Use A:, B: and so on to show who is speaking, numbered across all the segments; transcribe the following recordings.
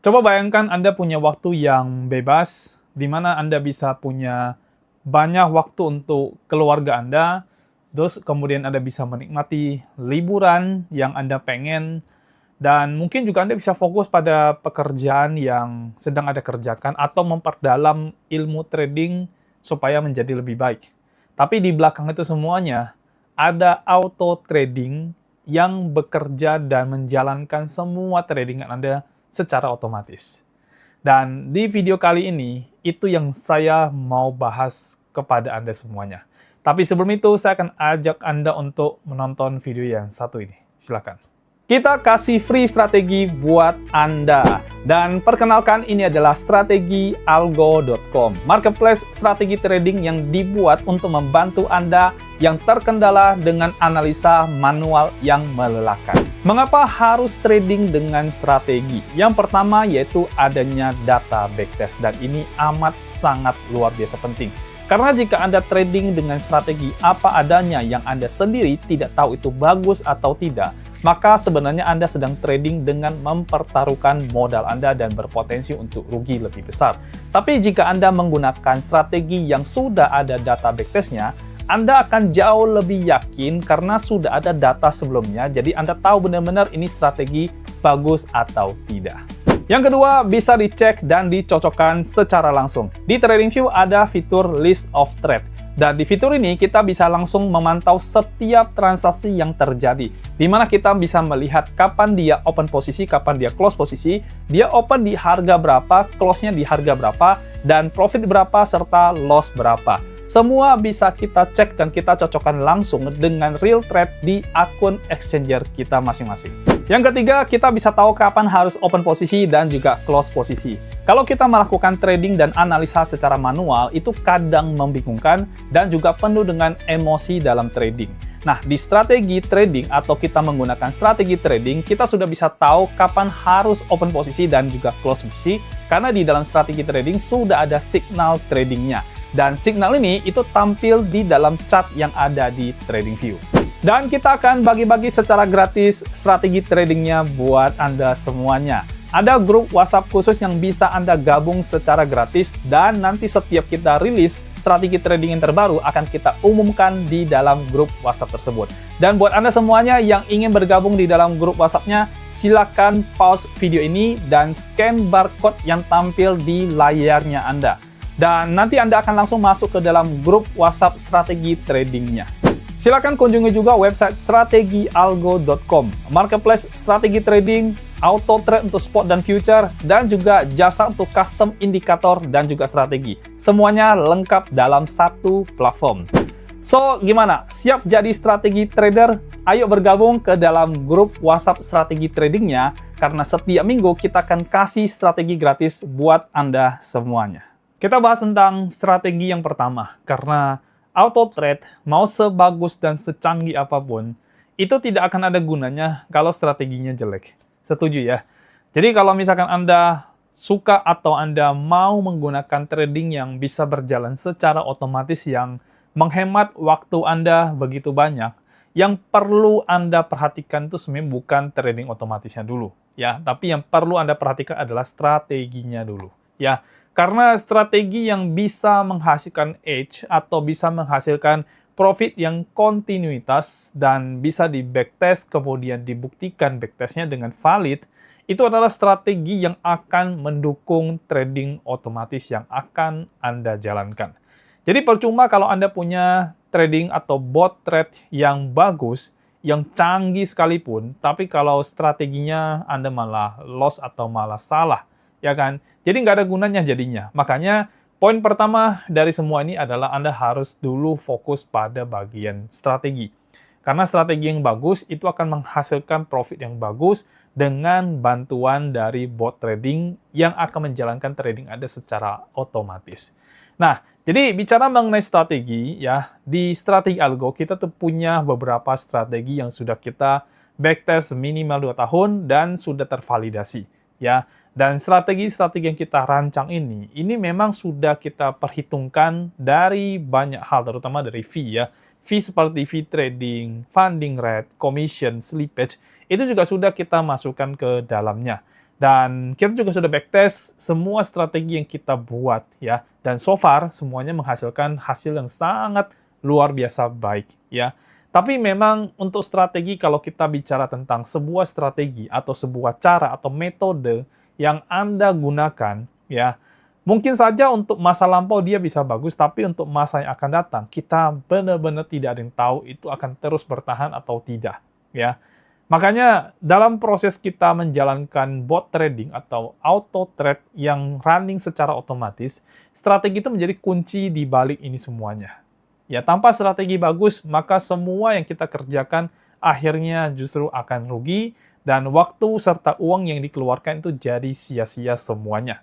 A: Coba bayangkan Anda punya waktu yang bebas, di mana Anda bisa punya banyak waktu untuk keluarga Anda, terus kemudian Anda bisa menikmati liburan yang Anda pengen, dan mungkin juga Anda bisa fokus pada pekerjaan yang sedang Anda kerjakan atau memperdalam ilmu trading supaya menjadi lebih baik. Tapi di belakang itu semuanya, ada auto trading yang bekerja dan menjalankan semua tradingan Anda secara otomatis. Dan di video kali ini, itu yang saya mau bahas kepada Anda semuanya. Tapi sebelum itu, saya akan ajak Anda untuk menonton video yang satu ini. Silakan. Kita kasih free strategi buat Anda. Dan perkenalkan, ini adalah strategi algo.com, marketplace strategi trading yang dibuat untuk membantu Anda yang terkendala dengan analisa manual yang melelahkan. Mengapa harus trading dengan strategi? Yang pertama yaitu adanya data backtest, dan ini amat sangat luar biasa penting. Karena jika Anda trading dengan strategi apa adanya yang Anda sendiri tidak tahu itu bagus atau tidak, maka sebenarnya Anda sedang trading dengan mempertaruhkan modal Anda dan berpotensi untuk rugi lebih besar. Tapi jika Anda menggunakan strategi yang sudah ada data backtest-nya, Anda akan jauh lebih yakin karena sudah ada data sebelumnya, jadi Anda tahu benar-benar ini strategi bagus atau tidak. Yang kedua, bisa dicek dan dicocokkan secara langsung. Di TradingView ada fitur List of Trade. Dan di fitur ini kita bisa langsung memantau setiap transaksi yang terjadi, di mana kita bisa melihat kapan dia open posisi, kapan dia close posisi, dia open di harga berapa, close-nya di harga berapa, dan profit berapa, serta loss berapa. Semua bisa kita cek dan kita cocokkan langsung dengan real trade di akun exchanger kita masing-masing. Yang ketiga, kita bisa tahu kapan harus open posisi dan juga close posisi. Kalau kita melakukan trading dan analisa secara manual, itu kadang membingungkan dan juga penuh dengan emosi dalam trading. Nah, di strategi trading atau kita menggunakan strategi trading, kita sudah bisa tahu kapan harus open posisi dan juga close posisi, karena di dalam strategi trading sudah ada signal tradingnya. Dan signal ini itu tampil di dalam chart yang ada di TradingView. Dan kita akan bagi-bagi secara gratis strategi tradingnya buat Anda semuanya. Ada grup WhatsApp khusus yang bisa Anda gabung secara gratis, dan nanti setiap kita rilis strategi trading yang terbaru akan kita umumkan di dalam grup WhatsApp tersebut. Dan buat Anda semuanya yang ingin bergabung di dalam grup WhatsApp-nya, silakan pause video ini dan scan barcode yang tampil di layarnya Anda. Dan nanti Anda akan langsung masuk ke dalam grup WhatsApp strategi tradingnya. Silakan kunjungi juga website strategialgo.com, marketplace strategi trading, auto trade untuk spot dan future, dan juga jasa untuk custom indikator dan juga strategi. Semuanya lengkap dalam satu platform. So, gimana? Siap jadi strategi trader? Ayo bergabung ke dalam grup WhatsApp strategi tradingnya, karena setiap minggu kita akan kasih strategi gratis buat Anda semuanya. Kita bahas tentang strategi yang pertama, karena auto trade mau sebagus dan secanggih apapun, itu tidak akan ada gunanya kalau strateginya jelek. Setuju ya? Jadi kalau misalkan Anda suka atau Anda mau menggunakan trading yang bisa berjalan secara otomatis, yang menghemat waktu Anda begitu banyak, yang perlu Anda perhatikan itu sebenarnya bukan trading otomatisnya dulu, ya, tapi yang perlu Anda perhatikan adalah strateginya dulu, ya. Karena strategi yang bisa menghasilkan edge atau bisa menghasilkan profit yang kontinuitas dan bisa di backtest kemudian dibuktikan backtestnya dengan valid, itu adalah strategi yang akan mendukung trading otomatis yang akan Anda jalankan. Jadi percuma kalau Anda punya trading atau bot trade yang bagus, yang canggih sekalipun, tapi kalau strateginya Anda malah loss atau malah salah, ya kan? Jadi nggak ada gunanya jadinya. Makanya poin pertama dari semua ini adalah Anda harus dulu fokus pada bagian strategi. Karena strategi yang bagus itu akan menghasilkan profit yang bagus dengan bantuan dari bot trading yang akan menjalankan trading Anda secara otomatis. Nah, jadi bicara mengenai strategi, ya, di strategi algo kita tuh punya beberapa strategi yang sudah kita backtest minimal 2 tahun dan sudah tervalidasi, ya. Dan strategi-strategi yang kita rancang ini memang sudah kita perhitungkan dari banyak hal, terutama dari fee, ya. Fee seperti fee trading, funding rate, commission, slippage, itu juga sudah kita masukkan ke dalamnya. Dan kita juga sudah backtest semua strategi yang kita buat ya. Dan so far semuanya menghasilkan hasil yang sangat luar biasa baik ya. Tapi memang untuk strategi, kalau kita bicara tentang sebuah strategi atau sebuah cara atau metode yang Anda gunakan ya, mungkin saja untuk masa lampau dia bisa bagus, tapi untuk masa yang akan datang, kita benar-benar tidak ada yang tahu itu akan terus bertahan atau tidak, ya. Makanya dalam proses kita menjalankan bot trading atau auto trade yang running secara otomatis, strategi itu menjadi kunci di balik ini semuanya. Ya, tanpa strategi bagus, maka semua yang kita kerjakan akhirnya justru akan rugi dan waktu serta uang yang dikeluarkan itu jadi sia-sia semuanya.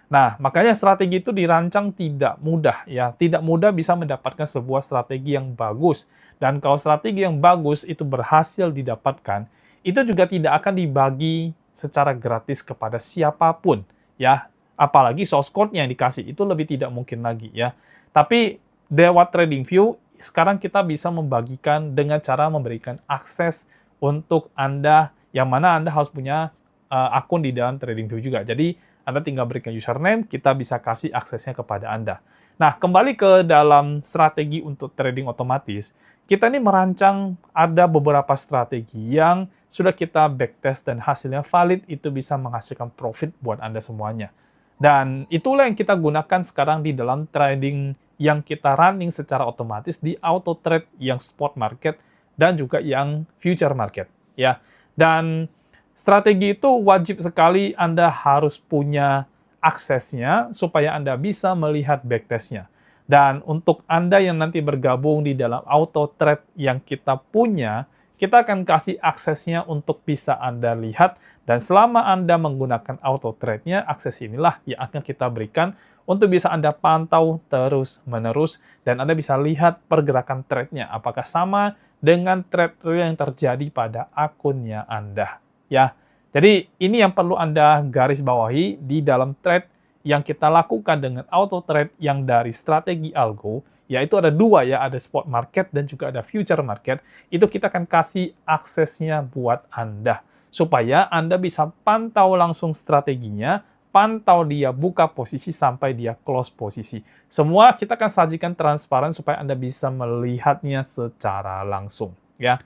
A: Nah, makanya strategi itu dirancang tidak mudah ya. Tidak mudah bisa mendapatkan sebuah strategi yang bagus. Dan kalau strategi yang bagus itu berhasil didapatkan, itu juga tidak akan dibagi secara gratis kepada siapapun ya. Apalagi source code-nya yang dikasih itu lebih tidak mungkin lagi ya. Tapi lewat TradingView sekarang kita bisa membagikan dengan cara memberikan akses untuk Anda yang mana Anda harus punya akun di dalam TradingView juga. Jadi Anda tinggal berikan username, kita bisa kasih aksesnya kepada Anda. Nah, kembali ke dalam strategi untuk trading otomatis, kita ini merancang ada beberapa strategi yang sudah kita backtest dan hasilnya valid, itu bisa menghasilkan profit buat Anda semuanya. Dan itulah yang kita gunakan sekarang di dalam trading yang kita running secara otomatis di auto trade yang spot market dan juga yang future market. Ya, dan strategi itu wajib sekali Anda harus punya aksesnya supaya Anda bisa melihat backtest-nya. Dan untuk Anda yang nanti bergabung di dalam auto trade yang kita punya, kita akan kasih aksesnya untuk bisa Anda lihat, dan selama Anda menggunakan auto trade-nya, akses inilah yang akan kita berikan untuk bisa Anda pantau terus-menerus, dan Anda bisa lihat pergerakan trade-nya, apakah sama dengan trade yang terjadi pada akunnya Anda. Ya, jadi ini yang perlu Anda garis bawahi di dalam trade yang kita lakukan dengan auto trade yang dari strategi algo, yaitu ada dua ya, ada spot market dan juga ada future market. Itu kita akan kasih aksesnya buat Anda, supaya Anda bisa pantau langsung strateginya, pantau dia buka posisi sampai dia close posisi. Semua kita akan sajikan transparan supaya Anda bisa melihatnya secara langsung, ya.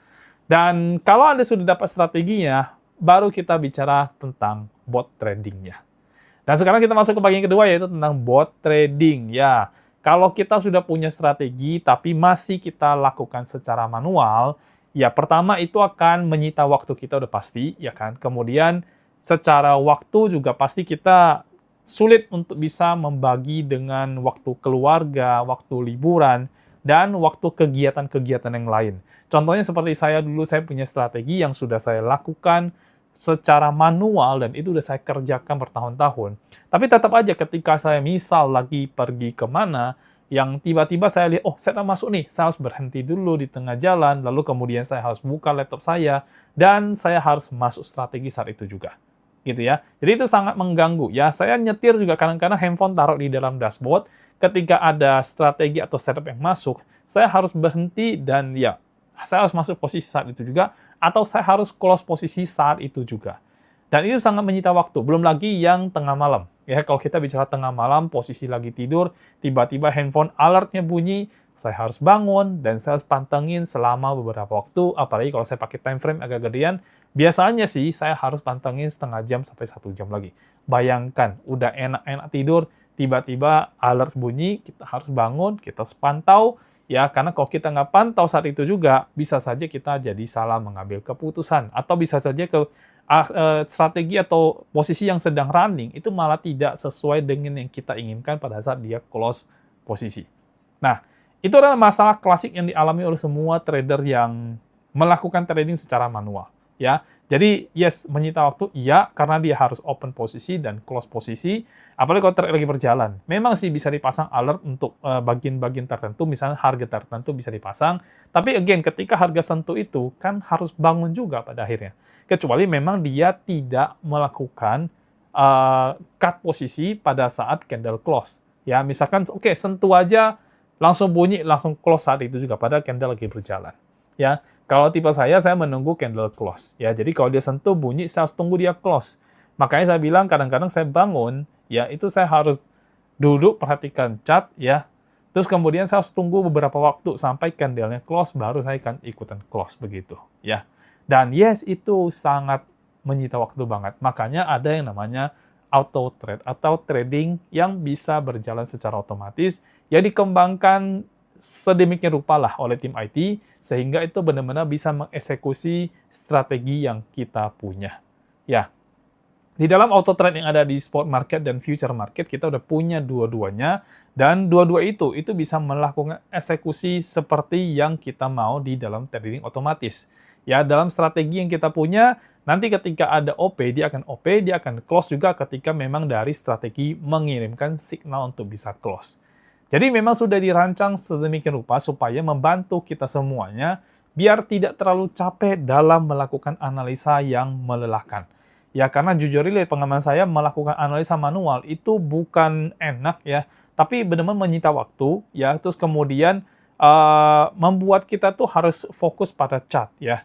A: Dan kalau Anda sudah dapat strateginya, baru kita bicara tentang bot tradingnya. Dan sekarang kita masuk ke bagian kedua, yaitu tentang bot trading. Ya, kalau kita sudah punya strategi, tapi masih kita lakukan secara manual, ya pertama itu akan menyita waktu kita udah pasti, ya kan? Kemudian secara waktu juga pasti kita sulit untuk bisa membagi dengan waktu keluarga, waktu liburan, dan waktu kegiatan-kegiatan yang lain. Contohnya seperti saya dulu, saya punya strategi yang sudah saya lakukan secara manual dan itu udah saya kerjakan bertahun-tahun. Tapi tetap aja ketika saya misal lagi pergi kemana, yang tiba-tiba saya lihat, oh saya masuk nih, saya harus berhenti dulu di tengah jalan, lalu kemudian saya harus buka laptop saya, dan saya harus masuk strategi saat itu juga. Gitu ya. Jadi itu sangat mengganggu. Ya, saya nyetir juga kadang-kadang handphone taruh di dalam dashboard, ketika ada strategi atau setup yang masuk, saya harus berhenti dan ya, saya harus masuk posisi saat itu juga, atau saya harus close posisi saat itu juga. Dan itu sangat menyita waktu. Belum lagi yang tengah malam. Ya, kalau kita bicara tengah malam, posisi lagi tidur, tiba-tiba handphone alertnya bunyi, saya harus bangun, dan saya harus pantengin selama beberapa waktu, apalagi kalau saya pakai time frame agak gedean, biasanya sih saya harus pantengin setengah jam sampai 1 jam lagi. Bayangkan, udah enak-enak tidur, tiba-tiba alert bunyi, kita harus bangun, kita pantau, ya, karena kalau kita nggak pantau saat itu juga, bisa saja kita jadi salah mengambil keputusan, atau bisa saja strategi atau posisi yang sedang running itu malah tidak sesuai dengan yang kita inginkan pada saat dia close posisi. Nah, itu adalah masalah klasik yang dialami oleh semua trader yang melakukan trading secara manual. Ya, jadi yes, menyita waktu, iya, karena dia harus open posisi dan close posisi, apalagi kalau trade lagi berjalan. Memang sih bisa dipasang alert untuk bagian-bagian tertentu, misalnya harga tertentu bisa dipasang, tapi again, ketika harga sentuh itu, kan harus bangun juga pada akhirnya. Kecuali memang dia tidak melakukan cut posisi pada saat candle close. Ya, misalkan, oke, sentuh aja, langsung bunyi, langsung close saat itu juga, padahal candle lagi berjalan. Ya, kalau tipe saya menunggu candle close. Ya, jadi kalau dia sentuh bunyi, saya harus tunggu dia close. Makanya saya bilang kadang-kadang saya bangun, ya itu saya harus duduk perhatikan chart ya. Terus kemudian saya harus tunggu beberapa waktu sampai candle-nya close, baru saya akan ikutan close begitu ya. Dan yes, itu sangat menyita waktu banget. Makanya ada yang namanya auto trade atau trading yang bisa berjalan secara otomatis, ya dikembangkan sedemikian rupa lah oleh tim IT sehingga itu benar-benar bisa mengeksekusi strategi yang kita punya. Ya, di dalam auto trade yang ada di spot market dan future market, kita udah punya dua-duanya, dan dua-dua itu bisa melakukan eksekusi seperti yang kita mau di dalam trading otomatis. Ya, dalam strategi yang kita punya, nanti ketika ada OP, dia akan OP, dia akan close juga ketika memang dari strategi mengirimkan signal untuk bisa close. Jadi memang sudah dirancang sedemikian rupa supaya membantu kita semuanya biar tidak terlalu capek dalam melakukan analisa yang melelahkan. Ya, karena jujur aja pengalaman saya melakukan analisa manual itu bukan enak ya, tapi benar-benar menyita waktu ya, terus kemudian membuat kita tuh harus fokus pada chart ya.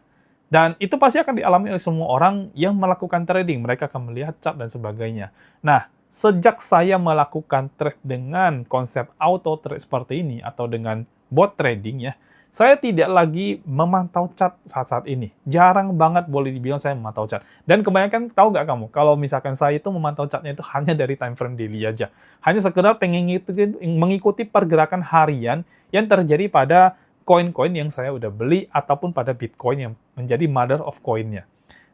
A: Dan itu pasti akan dialami oleh semua orang yang melakukan trading, mereka akan melihat chart dan sebagainya. Nah, sejak saya melakukan trade dengan konsep auto trade seperti ini atau dengan bot trading ya, saya tidak lagi memantau chart saat-saat ini. Jarang banget boleh dibilang saya memantau chart. Dan kebanyakan tahu nggak kamu, kalau misalkan saya itu memantau chartnya itu hanya dari time frame daily aja. Hanya sekedar pengen mengikuti pergerakan harian yang terjadi pada koin-koin yang saya udah beli ataupun pada Bitcoin yang menjadi mother of coin-nya.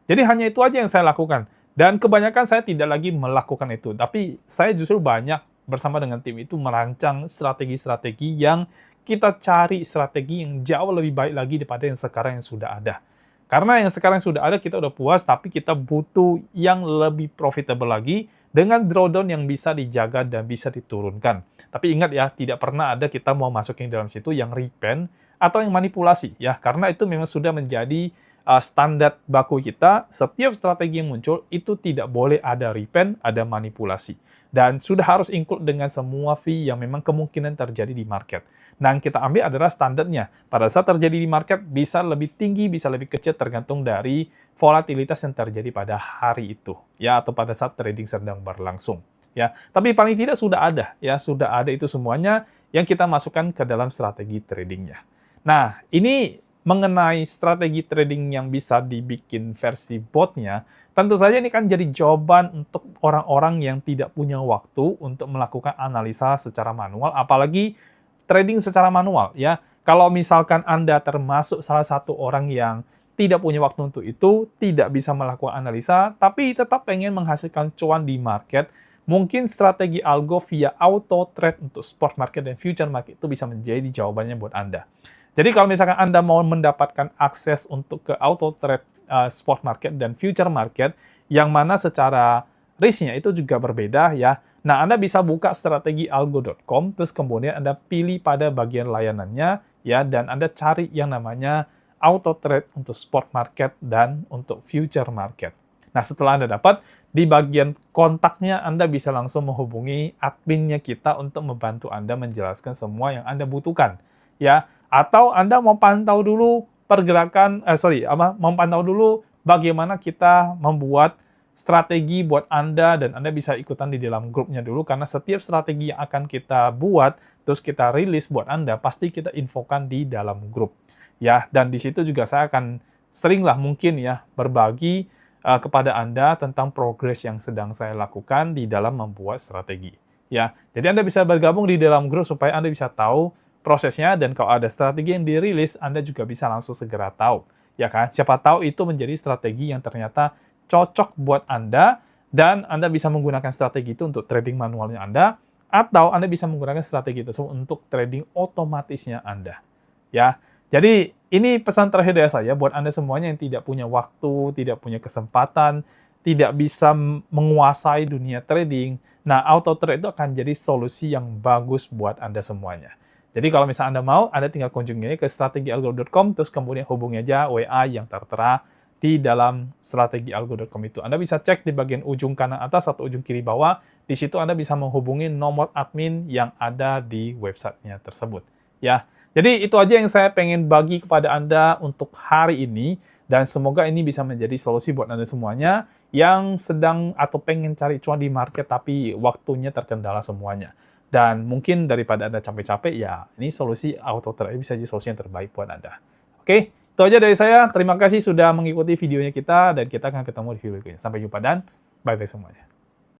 A: Jadi hanya itu aja yang saya lakukan. Dan kebanyakan saya tidak lagi melakukan itu. Tapi saya justru banyak bersama dengan tim itu merancang strategi-strategi yang kita cari strategi yang jauh lebih baik lagi daripada yang sekarang yang sudah ada. Karena yang sekarang sudah ada kita udah puas, tapi kita butuh yang lebih profitable lagi dengan drawdown yang bisa dijaga dan bisa diturunkan. Tapi ingat ya, tidak pernah ada kita mau masukin dalam situ yang repen atau yang manipulasi ya, karena itu memang sudah menjadi standar baku kita. Setiap strategi yang muncul itu tidak boleh ada repen, ada manipulasi. Dan sudah harus include dengan semua fee yang memang kemungkinan terjadi di market. Nah, yang kita ambil adalah standarnya. Pada saat terjadi di market, bisa lebih tinggi, bisa lebih kecil, tergantung dari volatilitas yang terjadi pada hari itu, ya, atau pada saat trading sedang berlangsung. Ya, tapi paling tidak sudah ada, ya, sudah ada itu semuanya yang kita masukkan ke dalam strategi tradingnya. Nah, ini mengenai strategi trading yang bisa dibikin versi botnya, tentu saja ini kan jadi jawaban untuk orang-orang yang tidak punya waktu untuk melakukan analisa secara manual, apalagi trading secara manual ya. Kalau misalkan Anda termasuk salah satu orang yang tidak punya waktu untuk itu, tidak bisa melakukan analisa, tapi tetap pengen menghasilkan cuan di market, mungkin strategi algo via auto trade untuk spot market dan future market itu bisa menjadi jawabannya buat Anda. Jadi kalau misalkan Anda mau mendapatkan akses untuk ke auto trade spot market dan future market, yang mana secara risk-nya itu juga berbeda ya. Nah, Anda bisa buka strategi algo.com, terus kemudian Anda pilih pada bagian layanannya ya, dan Anda cari yang namanya auto trade untuk spot market dan untuk future market. Nah, setelah Anda dapat, di bagian kontaknya Anda bisa langsung menghubungi adminnya kita untuk membantu Anda menjelaskan semua yang Anda butuhkan ya. Atau Anda mau pantau dulu mau pantau dulu bagaimana kita membuat strategi buat Anda, dan Anda bisa ikutan di dalam grupnya dulu, karena setiap strategi yang akan kita buat, terus kita rilis buat Anda, pasti kita infokan di dalam grup. Ya, dan di situ juga saya akan seringlah mungkin ya berbagi kepada Anda tentang progres yang sedang saya lakukan di dalam membuat strategi. Ya, jadi Anda bisa bergabung di dalam grup supaya Anda bisa tahu prosesnya, dan kalau ada strategi yang dirilis, Anda juga bisa langsung segera tahu. Ya kan? Siapa tahu itu menjadi strategi yang ternyata cocok buat Anda, dan Anda bisa menggunakan strategi itu untuk trading manualnya Anda, atau Anda bisa menggunakan strategi tersebut untuk trading otomatisnya Anda. Ya, jadi ini pesan terakhir dari saya buat Anda semuanya yang tidak punya waktu, tidak punya kesempatan, tidak bisa menguasai dunia trading. Nah, auto trade itu akan jadi solusi yang bagus buat Anda semuanya. Jadi kalau misalnya Anda mau, Anda tinggal kunjungi ke strategialgo.com, terus kemudian hubungi aja WA yang tertera di dalam strategialgo.com itu. Anda bisa cek di bagian ujung kanan atas atau ujung kiri bawah. Di situ Anda bisa menghubungi nomor admin yang ada di websitenya tersebut. Ya, jadi itu aja yang saya pengen bagi kepada Anda untuk hari ini, dan semoga ini bisa menjadi solusi buat Anda semuanya yang sedang atau pengen cari cuan di market tapi waktunya terkendala semuanya. Dan mungkin daripada Anda capek-capek, ya ini solusi auto trade bisa jadi solusi yang terbaik buat Anda. Oke, itu aja dari saya. Terima kasih sudah mengikuti videonya kita dan kita akan ketemu di video berikutnya. Sampai jumpa dan bye-bye semuanya.